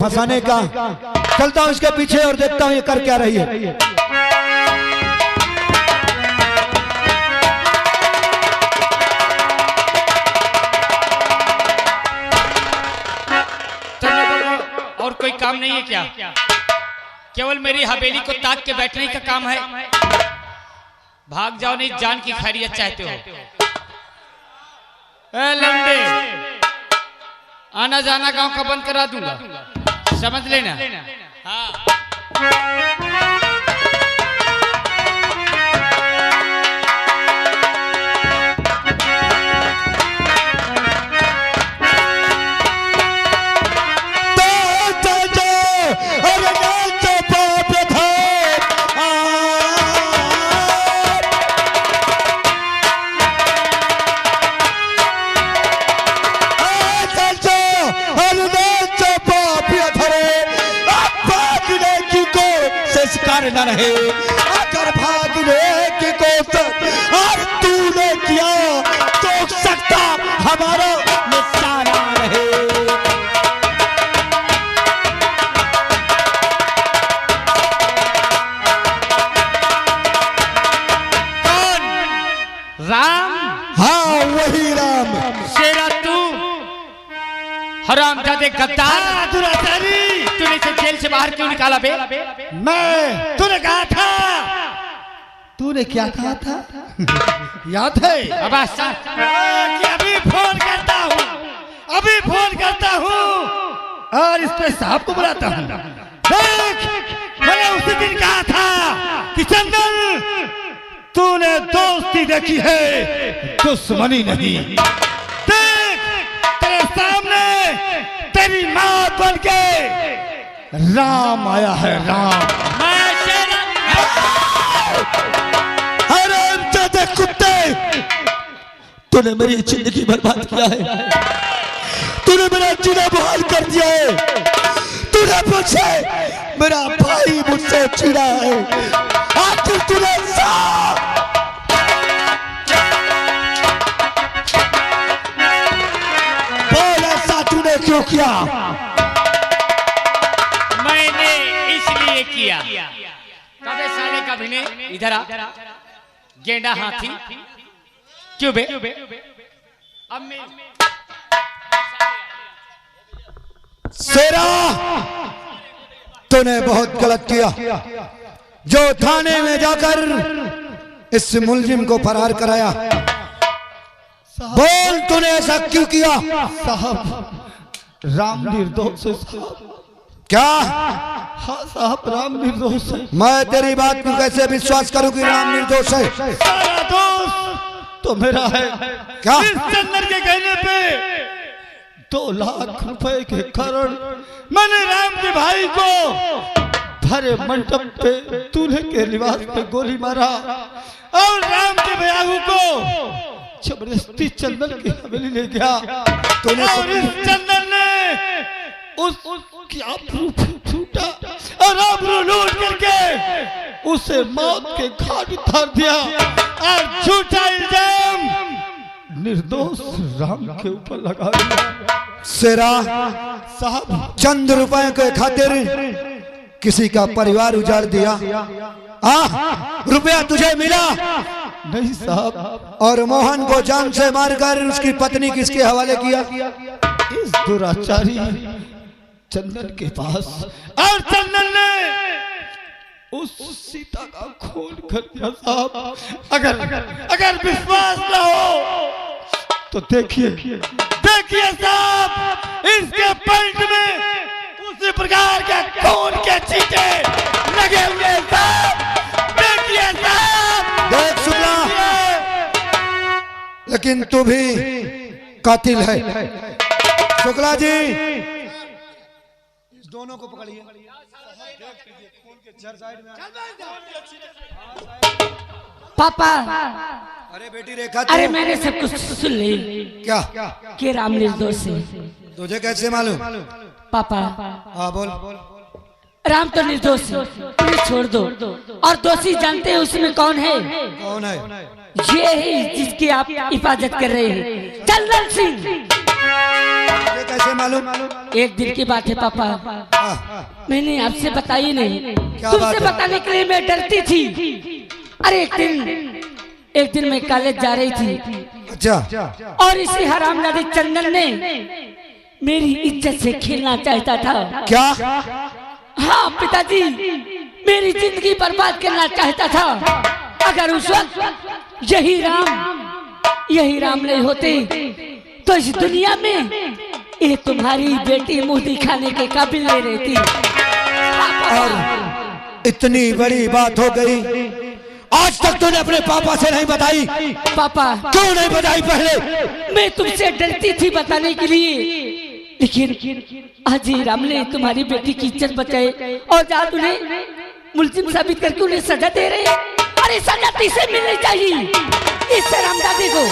फंसाने का। चलता हूँ इसके पीछे और देखता हूँ ये कर क्या रही है। और कोई काम नहीं है क्या? केवल मेरी हवेली को ताक के बैठने का काम है? भाग जाओ, नहीं जान की खैरियत चाहते हो? ए लंडे, आना जाना गांव का बंद करा दूंगा, समझ लेना। हाँ। न रहे अगर भागने की कोशिश और तूने किया तो सकता हमारा निशाना रहे। कौन? राम? हाँ वही राम। शेरा तू हरामजादे गद्दार, तूने इसे जेल से बाहर क्यों निकाला बे? मैं तूने कहा था, तूने क्या कहा था याद है? अब कि अभी फोन करता हूँ, अभी फोन करता हूँ और इसके साहब को बुलाता हूँ। देख, मैंने उसी दिन कहा था कि चंदन तूने दोस्ती देखी है, दुश्मनी नहीं। देख तेरे सामने तेरी माँ बन के राम आया है, राम। हरामजादे कुत्ते, तूने मेरी जिंदगी बर्बाद किया है, तूने मेरा जीना बहाल कर दिया है, तूने मुझसे, मेरा भाई मुझसे चिढ़ा है, आखिर तूने बोल ऐसा तूने क्यों किया? मैंने इसलिए किया। कबे साले का भिने इधर आ, गेंडा हाथी क्यों बे? अब मैं शेरा, तूने बहुत गलत किया जो थाने में जाकर इस मुलजिम को फरार कराया। बोल तूने ऐसा क्यों किया? साहब राम निर्दोष है। क्या? हाँ साहब राम निर्दोष है। मैं तेरी बात को कैसे विश्वास करूं कि राम निर्दोष है? सारा दोष तो मेरा है। क्या? इस चंदन के कहने पे 2 लाख रुपए के कारण मैंने राम के भाई को भरे मंडप पे दूल्हे के लिबास पे गोली मारा और राम के बयाहू को जबरदस्ती चंदन की हवेली ले गया। और इस चंदन ने उसकी आबरू छूटा और आबरू लूट करके उसे मौत के घाट उतार दिया और झूठा इल्जाम निर्दोष राम के ऊपर लगा दिया। शेरा साहब, चंद रुपए के खातिर किसी का परिवार उजाड़ दिया। रुपया तुझे मिला नहीं साहब, और मोहन को जान से मारकर उसकी पत्नी किसके हवाले किया? इस दुराचारी चंदन के पास। और चंदन ने उस सीता का खून कर दिया साहब। अगर विश्वास न हो तो देखिए साहब, इसके पेट में उसी प्रकार के खून के छींटे लगे हुए साहब। देखिए साहब, देख सुना, लेकिन तू भी कातिल है। शुक्ला जी, इस दोनों को पकड़िए। पापा, अरे बेटी रेखा, अरे मैंने सब कुछ सुन ली। क्या? कि राम निर्दोष है। तुझे कैसे मालूम? पापा, हाँ बोल। राम तो निर्दोष है, उन्हें छोड़ दो। और दोषी जानते हैं उसमें कौन है? कौन है? ये है जिसकी आप हिफाजत कर रहे हैं, चंदन सिंह। कैसे मालूम? एक दिन की बात है पापा, मैंने आपसे बताई नहीं, क्या बात तुमसे है? बताने के लिए मैं डरती थी। अरे एक दिन मैं कॉलेज जा रही थी अच्छा, और इसी हरामजादे चंदन ने मेरी इज्जत से खेलना चाहता था। क्या? हाँ पिताजी, मेरी जिंदगी बर्बाद करना चाहता था। अगर उस वक्त यही राम नहीं होते तो इस दुनिया में ये तुम्हारी बेटी मुंह दिखाने के काबिल नहीं रहती। और इतनी बड़ी बात हो गई, आज तक तूने अपने पापा से नहीं बताई? पापा क्यों नहीं बताई पहले? मैं तुमसे डरती थी बताने के लिए, लेकिन आज ही राम ने तुम्हारी बेटी की इज्जत बचाई और आज उन्हें मुलजिम साबित करके उन्हें सजा दे रहे हैं। अरे सजा किसे मिलनी चाहिए इस हरामजादे को?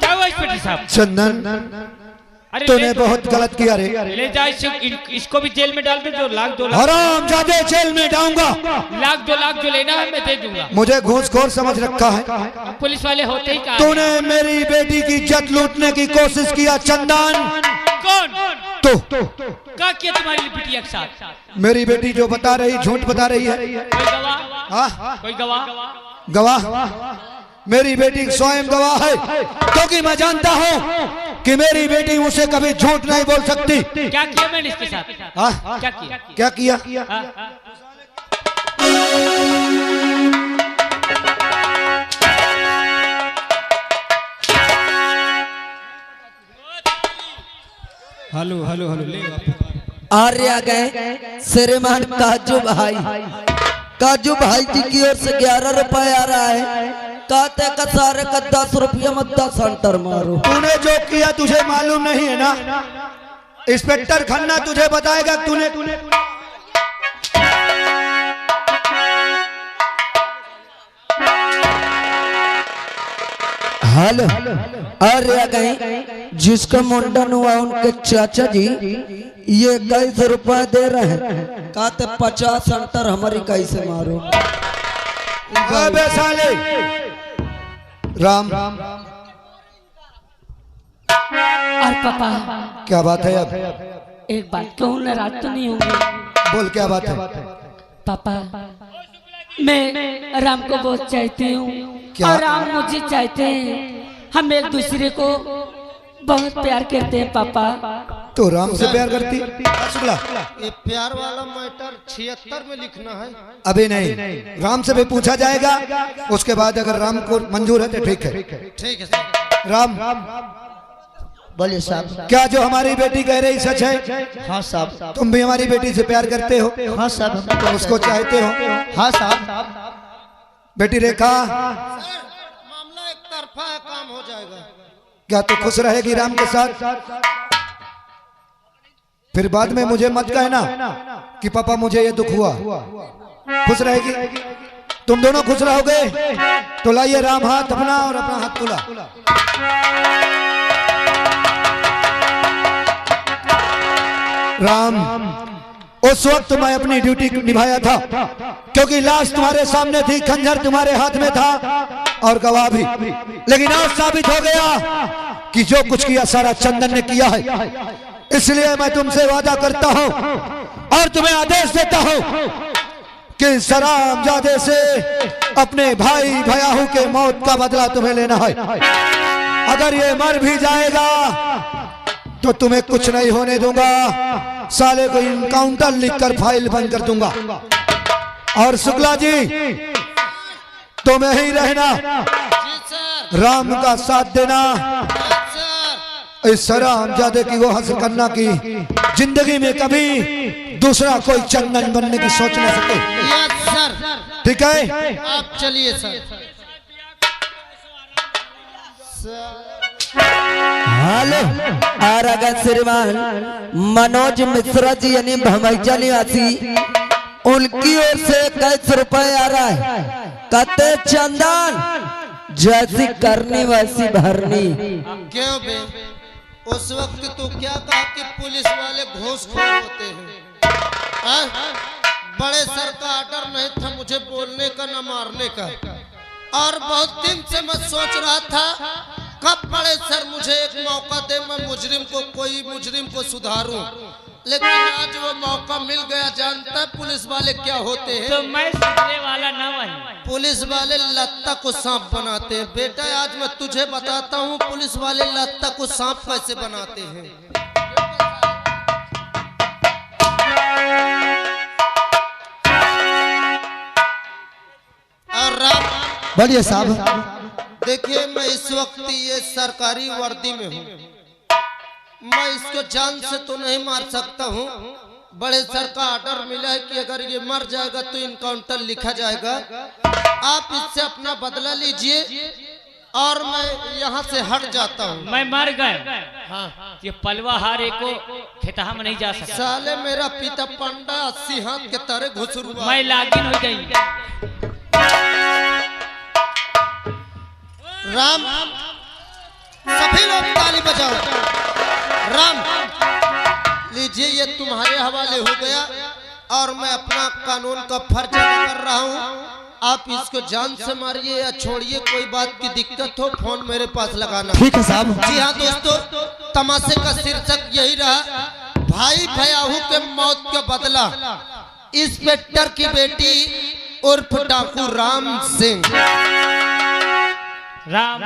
क्या हुआ इंस्पेक्टर साहब? चंदन, अरे तूने बहुत गलत किया रे। ले जा, इसको भी जेल में डाल दो, जो लाख 2 लाख हरामजादे जेल में डालूंगा। लाख 2 लाख जो लेना है मैं दे दूंगा। मुझे घूसखोर समझ रखा है। पुलिस वाले होते ही कहा। तूने मेरी बेटी की इज्जत लूटने की कोशिश किया चंदन। कौन? तो क्या किया तुम्हारी बिटिया के साथ? मेरी बेटी जो बता रही, झूठ बता रही है। कोई गवाह? हाँ, कोई गवाह? गवाह मेरी बेटी स्वयं गवाह है, क्योंकि मैं जानता हूँ कि मेरी बेटी मुझसे कभी झूठ नहीं बोल सकती। क्या किया मैंने इसके साथ? हाँ? क्या किया? क्या किया? हाँ, हाँ। हेलो हेलो हेलो ले आर्या गए श्रीमान काजू भाई जी की ओर से 11 रुपए आ रहा है। कहते का सारे का 10 रुपया मत 10 अंतर मारो। तूने जो किया तुझे मालूम नहीं है ना? इंस्पेक्टर खन्ना तुझे बताएगा। तूने हेलो आर्या गए जिसका मुंडन हुआ उनके चाचा जी ये 21 रुपए दे रहे हैं। कहते 50 अंतर हमारी कैसे मारो। अबे साले राम, और पापा क्या बात है? अब एक बात कहूँ, नाराज तो नहीं होंगे? बोल, क्या बात है? पापा मैं राम को बहुत चाहती हूँ क्या? और राम मुझे चाहते हैं। हम एक दूसरे को बहुत प्यार करते हैं पापा। तो राम से प्यार करती? शुक्ला, ये प्यार वाला मैटर 76 में लिखना है। अभी नहीं, राम से भी पूछा जाएगा। उसके बाद अगर राम को मंजूर है तो ठीक है। ठीक है सर। राम, बोलिए साहब। क्या जो हमारी बेटी कह रही सच है? हाँ साहब। तुम भी हमारी बेटी से प्यार करते हो? हाँ साहब। तुम उसको चाहते हो? हाँ साहब। बेटी रेखा, मामला एक तरफा है, काम हो जाएगा। क्या तू खुश रहेगी राम के साथ? फिर बाद में मुझे मत कहना कि पापा मुझे ये दुख हुआ। खुश रहेगी? तुम दोनों खुश रहोगे तो लाइए राम हाथ अपना और अपना हाथ तुला। राम, उस वक्त मैं अपनी ड्यूटी निभाया था, क्योंकि लाश तुम्हारे सामने थी, खंजर तुम्हारे हाथ में था और गवाह भी। लेकिन आज साबित हो गया कि जो कुछ किया सारा चंदन ने किया है। इसलिए मैं तुमसे वादा करता हूं और तुम्हें आदेश देता हूं कि सरामजादे से अपने भाई भयाहू के मौत का बदला तुम्हें लेना है। अगर ये मर भी जाएगा तो तुम्हें कुछ नहीं होने दूंगा। साले को इनकाउंटर लिखकर फाइल बंद कर दूंगा। और शुक्ला जी, तुम्हें ही रहना, जी सर। राम का साथ देना, सर। इस हरामजादे की वो हासिल करना की जिंदगी में कभी दूसरा कोई चंदन बनने की सोच न सके। Yes sir. ठीक है? आप चलिए सर। हेलो आरगा श्रीमान मनोज मिश्रा जी यानी भमैया निवासी, उनकी ओर से 21 रुपए आ रहा है। कहते चंदन जैसी करनी वैसी भरनी। क्यों बे? उस वक्त तो क्या कहा कि पुलिस वाले घूसखोर होते हैं। बड़े सर का आर्डर नहीं था मुझे बोलने का, न मारने का। और बहुत दिन से मैं सोच रहा था कब बड़े सर मुझे एक मौका दे, मैं कोई मुजरिम को सुधारूं, लेकिन आज वो मौका मिल गया। जानता है पुलिस वाले क्या होते हैं? तो मैं सुधरने वाला ना वही। पुलिस वाले लत्ता को सांप बनाते हैं। बेटा आज मैं तुझे बताता हूँ पुलिस वाले लत्ता को सांप कैसे बनाते हैं। और राम बोलिए साहब। देखिए मैं इस वक्त ये सरकारी वर्दी में हूँ, मैं इसको जान से तो नहीं मार सकता हूँ। बड़े सर का ऑर्डर मिला है कि अगर ये मर जाएगा तो इनकाउंटर लिखा जाएगा। आप इससे अपना बदला लीजिए और मैं यहाँ से हट जाता हूँ। मैं मर गए। हाँ ये पलवा हारे को खेतहा में नहीं जा सकता। साले मेरा पिता पंडा 80 हाथ के तरह घुसरू। मैं लागिन हो गई। राम सभी लोग ताली बजाओ। राम लीजिए ये तुम्हारे हवाले हो गया और मैं अपना कानून का फर्ज अदा कर रहा हूँ। आप इसको जान से मारिए या छोड़िए, कोई बात की दिक्कत हो फोन मेरे पास लगाना। ठीक है साहब। जी हाँ दोस्तों, तमाशे का शीर्षक यही रहा, भाई भयाहू के मौत का बदला। इंस्पेक्टर की बेटी उर्फ डाकू राम सिंह। राम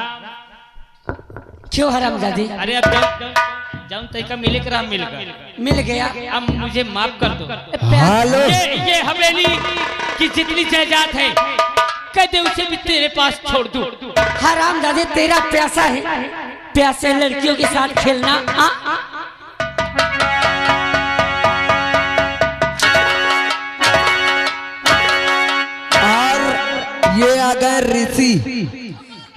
क्यों हरामजादी? अरे अब जाऊं तय मिले के राम मिल गया। अब मुझे माफ कर दो। हेलो। ये हवेली की जितनी जायदाद है कहते उसे भी तेरे पास छोड़ दूं। हरामजादी तेरा प्यासा है, प्यासे लड़कियों के साथ खेलना। और ये आ गए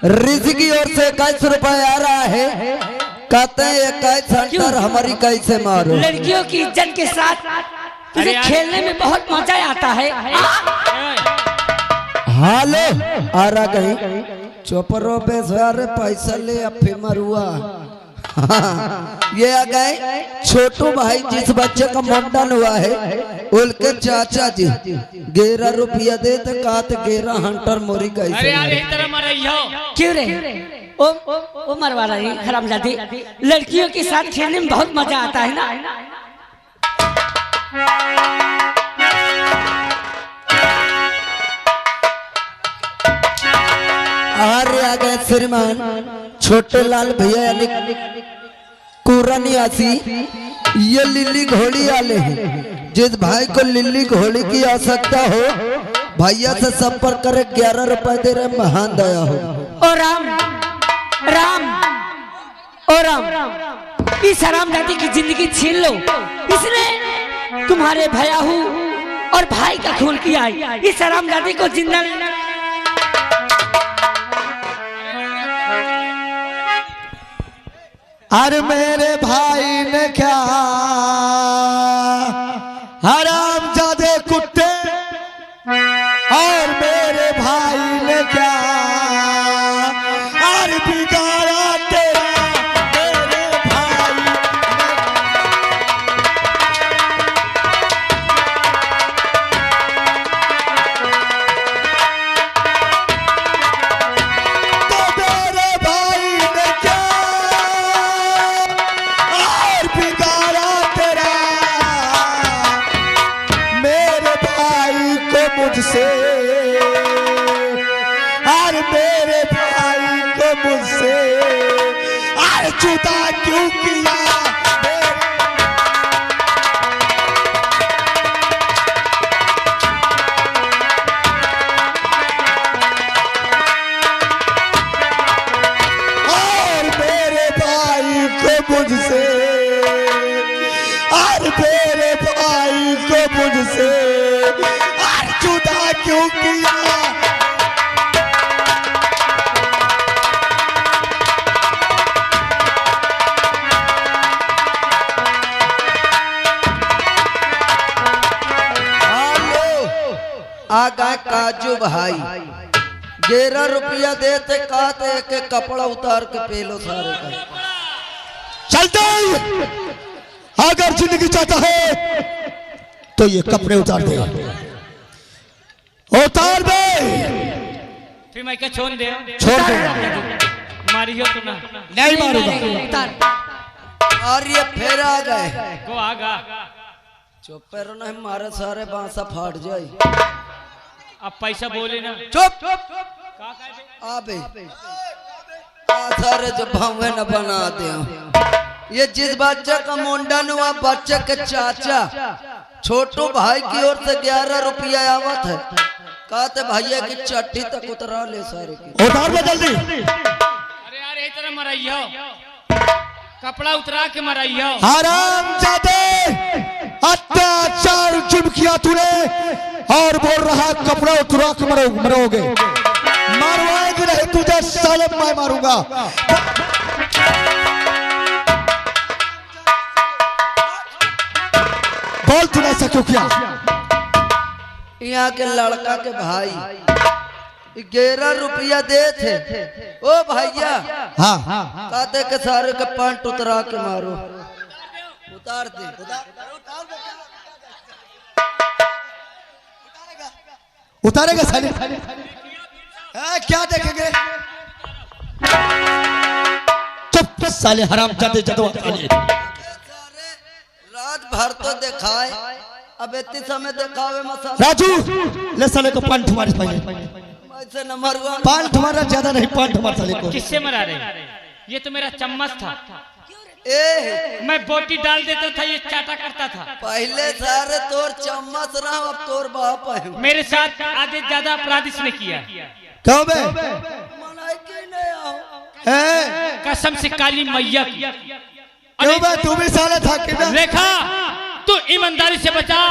ऋषि की ओर से 21 रुपए आ रहा है। कहते हैं 21 सेंटर हमारी कैसे मारो। लड़कियों की इज्जत के साथ तुझे खेलने में बहुत मजा आता है। हालो आ रहा कहीं चौपरों पे सारे पैसा ले अफी मरुआ। ये आ गए छोटू भाई जिस बच्चे का मुंडन हुआ है उनके चाचा जी 11 रुपया दे तो कहते 11 हंटर मोरी कैसे। अरे यार एक तरह मर रही हो। क्यों रे? ओ मरवा रही हरामजादी। लड़कियों के साथ खेलने में बहुत मजा आता है ना। आ गए श्रीमान छोटे लाल भैया यानी कुरानियासी। ये लिल्ली घोड़ी वाले हैं। जिस भाई को लिल्ली घोड़ी की आवश्यकता हो भैया से संपर्क करे। 11 रुपए दे रहे, महान दया हो। ओ राम राम ओ राम, इस हरामजादी की जिंदगी छीन लो। इसने तुम्हारे भयाहू और भाई का खून किया है। इस हरामजादी को जिंदा अरे मेरे भाई ने क्या हरामजादे कुत्ते, और मेरे भाई ने क्या और बिगाड़ा तेरा मेरे भाई ने। तो मेरे भाई ने क्या और बिगाड़ा तेरा मेरे भाई को मुझसे, और मेरे भाई को मुझसे और जुदा क्यों किया और मेरे भाई को मुझसे, और मेरे भाई को मुझसे और जुदा क्यों किया। आ गए काजू भाई 11 रुपया देते कहते के कपड़ा उतार के पेलो सारे का। चलते अगर जिंदगी चाहता है तो ये कपड़े उतार दे, उतार दे। फिर मैं क्या छोड़ दे छोड़ दूंगा, मारियो तो ना नहीं मारूंगा। और ये फिर आ गए। को आगा चुप रहो नहीं मारे सारे बांसा फाट जाए। अब पैसा बोले ना चुप आबे सारे जो भावे न बना दे। ये जिस बच्चे का मुंडन हुआ बच्चे के चाचा छोटू भाई की ओर से 11 रुपया आवत है। कहते भैया की चट्टी तक उतरा ले सारे की। उतार दे जल्दी। अरे यार ये तरह मराइयो कपड़ा उतरा के मराइयो। हरामजादे, अत्याचार जुर्म किया तूने और बोल रहा कपड़ा उतरा के मरोगे। मारवाएंगे नहीं तुझे साले, मैं मारूंगा। बोल तूने ऐसा क्यों किया? यहाँ के लड़का के भाई 11 रुपया दे थे। ओ भैया हाँ कहते के सारे के पैंट उतरा के मारो। उतार दे उतारेगा साले? क्या देखेंगे? चुप साले हरामजादे जदवा साले। रात भर तो दिखाए अब इतने समय दिखावे मसाला। राजू ले साले को पान तुम्हारे पहले ऐसे न मरवा। पान तुम्हारा ज्यादा नहीं, पान तुम्हारे साले को। किससे मरा रहे? ये तो मेरा चम्मच था। ए मैं बोटी डाल देता था, ये चाटा करता था। पहले सारे तोर चम्मच रहा, अब तोर बाप है। मेरे साथ आधे ज्यादा अपराध इसने किया। क्यों बे? मनाई क्यों नहीं आओ? कसम से काली मैया की। क्यों बे? तू भी साले था कि? रेखा तू ईमानदारी से बचा।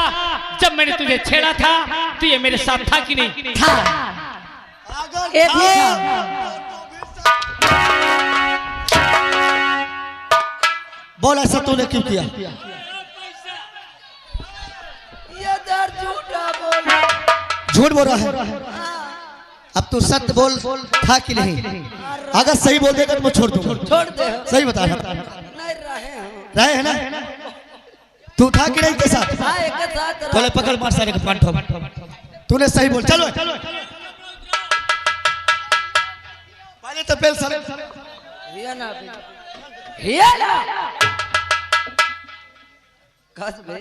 जब मैंने तुझे छेड़ा था तो ये मेरे साथ था कि नहीं? था। एक ही था। बोल ऐसा तूने क्यों किया? ये दर झूठा बोला। झूठ बोल रहा है। अब तू सत्य बोल, था कि नहीं? अगर सही बोल देगा तो मैं छोड़ दूंगा। छोड़ दे। सही बता रहा। नहीं रहे है ना? तू था कि नहीं के साथ? हाँ एक साथ बोले पकड़ मार सारे को पांठो। तूने सही बोल। चलो पहले तो पेल सारे हिया ना हिया ना कस बे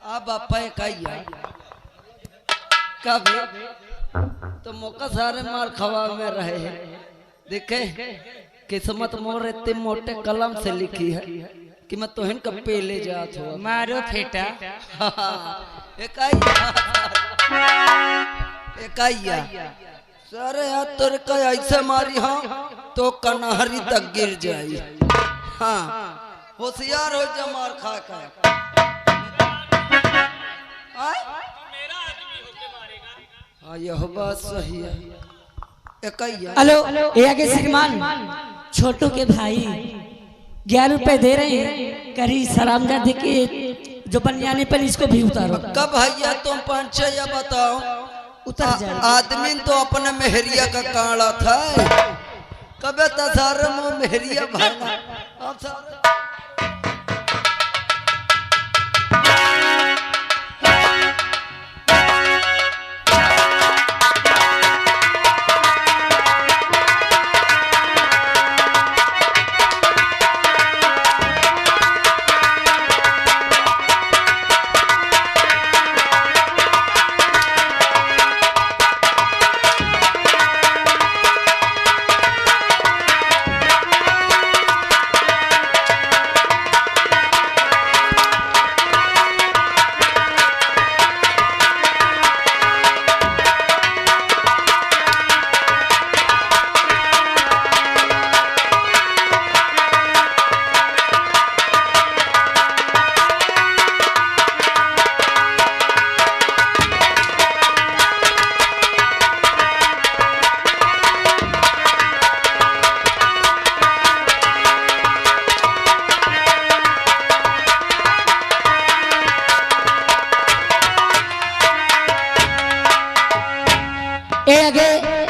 आ बापा कहिया कब तो मौका सारे मार खवा में रहे हैं। देखे किस्मत मोर इतने मोटे कलम से लिखी है कि मैं तो इनका पेले जात हो। मारो फेटा। एकाइया सारे यार तोर का ऐसे मारी हाँ तो कनहरी तक गिर जाई। हाँ होशियार हो जा मार खा कर। हाँ यह बात सही है। एकाइया हेलो ये आगे श्रीमान छोटू के भाई 11 रुपए दे रहे हैं। करी सरामजादी के जो बनियाने पर इसको भी उतारो। कब भैया तुम पंचैया बताओ? उतर जाए। आदमी तो अपने मेहरिया का काड़ा था। कबे तसारे मुँह मेहरिया भागा। अब सारे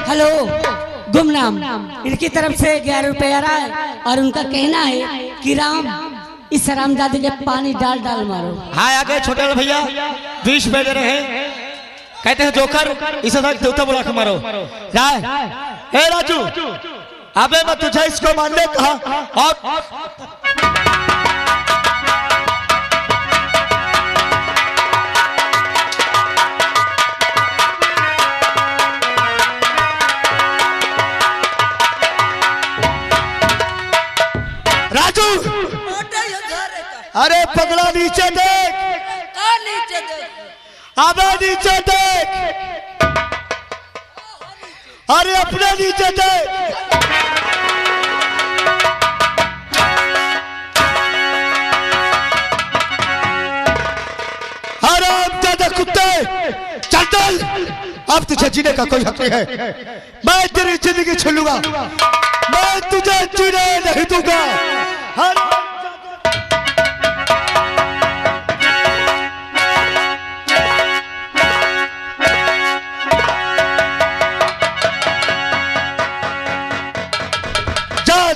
हेलो गुमनाम इनकी तरफ से 11 रुपए आ रहा है और उनका कहना है कि राम इस हरामजादे के पानी डाल डाल मारो। हाँ आगे छोटे भैया 20 रुपए दे रहे हैं। कहते हैं जोकर, इसे देवता बुला के मारो। राय ए राजू, अबे मैं तुझे इसको मारने कहा और राजू, अरे पगला नीचे देख, अबे नीचे देख, अरे अपने नीचे देख। आराम दादा कुत्ते, चल चल, अब तुझे जीने का कोई हक नहीं है। मैं तेरी जिंदगी छीनूंगा, मैं तुझे जीने नहीं दूंगा।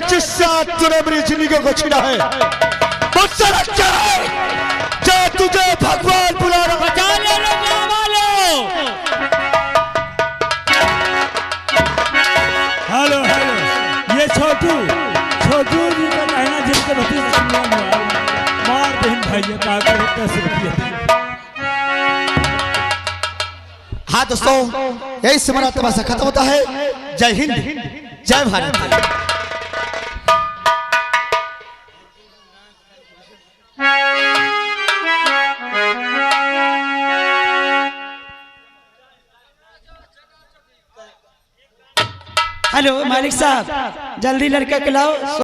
जिससे तूने मेरी जिंदगी को छीना है मुझसे रक्षा है, जो तुझे भगवान बुला रहा। बचा ले लो हेलो हेलो, ये छोटू जी का कहना जिनके भतीजे मार बहन भाई का 10 रुपये। हाँ दोस्तों, यही से हमारा तमाशा खत्म होता है। जय हिंद, जय भारत। हेलो मालिक साहब, जल्दी लड़का के लाओ।